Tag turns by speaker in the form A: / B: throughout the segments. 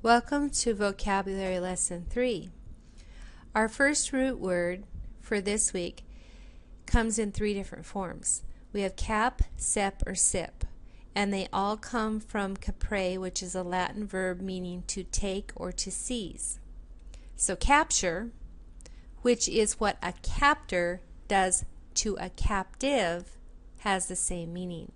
A: Welcome to Vocabulary Lesson 3. Our first root word for this week comes in three different forms. We have cap, CEP, or CIP, and they all come from capre, which is a Latin verb meaning to take or to seize. So capture, which is what a captor does to a captive, has the same meaning.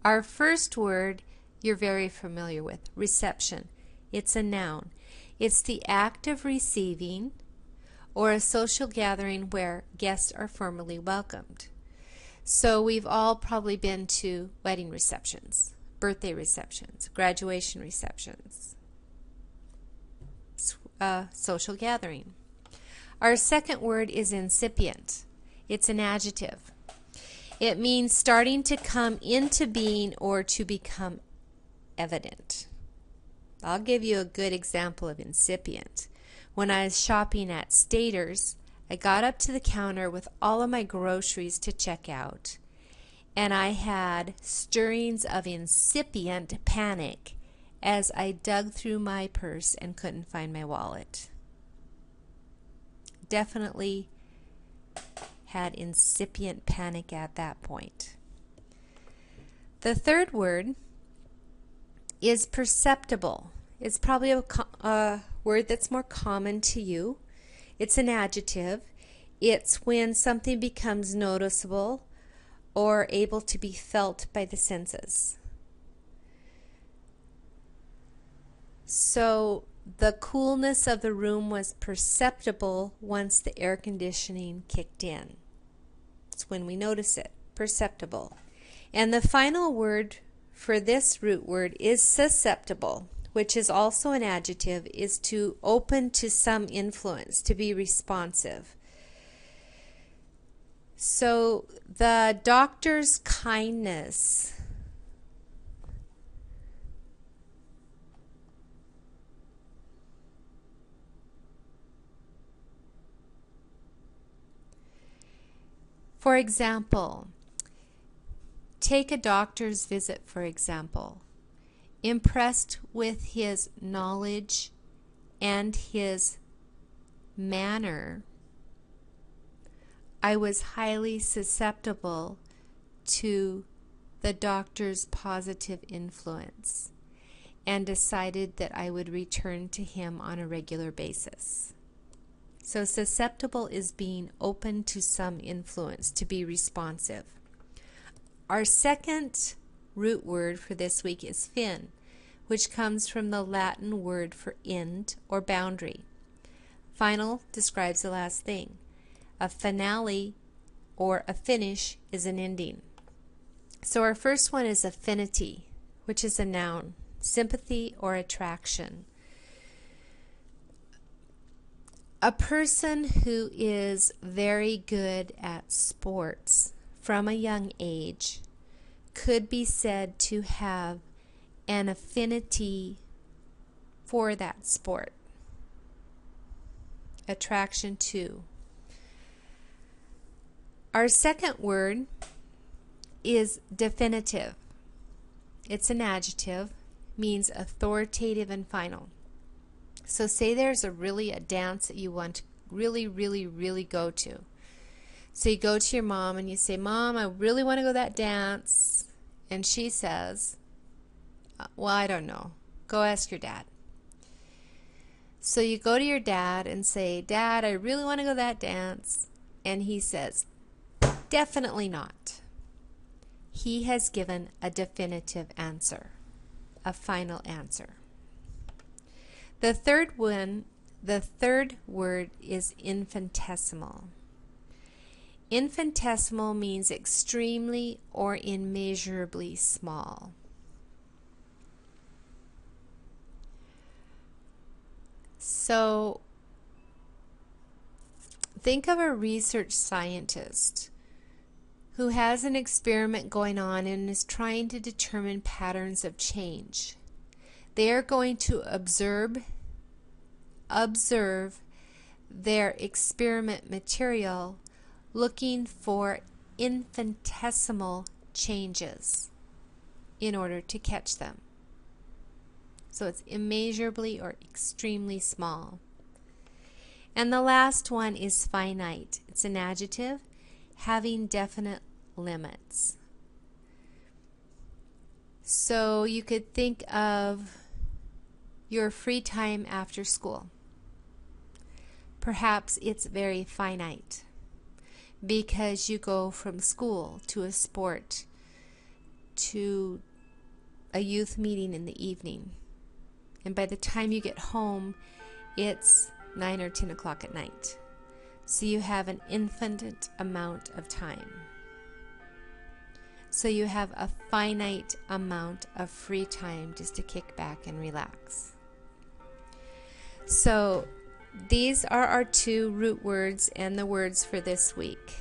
A: Our first word you're very familiar with, reception. It's a noun. It's the act of receiving or a social gathering where guests are formally welcomed. So we've all probably been to wedding receptions, birthday receptions, graduation receptions, social gathering. Our second word is incipient. It's an adjective. It means starting to come into being or to become evident. I'll give you a good example of incipient. When I was shopping at Stater's, I got up to the counter with all of my groceries to check out, and I had stirrings of incipient panic as I dug through my purse and couldn't find my wallet. Definitely had incipient panic at that point. The third word is perceptible. It's probably a word that's more common to you. It's an adjective. It's when something becomes noticeable or able to be felt by the senses. So the coolness of the room was perceptible once the air conditioning kicked in. It's when we notice it, perceptible. And the final word for this root word is susceptible, which is also an adjective, is to open to some influence, to be responsive. So the doctor's kindness for example, take a doctor's visit, for example. Impressed with his knowledge and his manner, I was highly susceptible to the doctor's positive influence and decided that I would return to him on a regular basis. So susceptible is being open to some influence, to be responsive. Our second root word for this week is fin, which comes from the Latin word for end or boundary. Final describes the last thing. A finale or a finish is an ending. So our first one is affinity, which is a noun, sympathy or attraction. A person who is very good at sports from a young age could be said to have an affinity for that sport. Attraction to. Our second word is definitive. It's an adjective, means authoritative and final. So say there's a dance that you want to really go to. So you go to your mom and you say, "Mom, I really want to go to that dance." And she says, "Well, I don't know. Go ask your dad." So you go to your dad and say, "Dad, I really want to go to that dance." And he says, "Definitely not." He has given a definitive answer, a final answer. The third word is infinitesimal. Infinitesimal means extremely or immeasurably small. So think of a research scientist who has an experiment going on and is trying to determine patterns of change. They are going to observe their experiment material, looking for infinitesimal changes in order to catch them. So it's immeasurably or extremely small. And the last one is finite. It's an adjective having definite limits. So you could think of your free time after school. Perhaps it's very finite because you go from school to a sport to a youth meeting in the evening. And by the time you get home, it's 9 or 10 o'clock at night. So you have an infinite amount of time. So you have a finite amount of free time just to kick back and relax. So these are our 2 root words and the words for this week.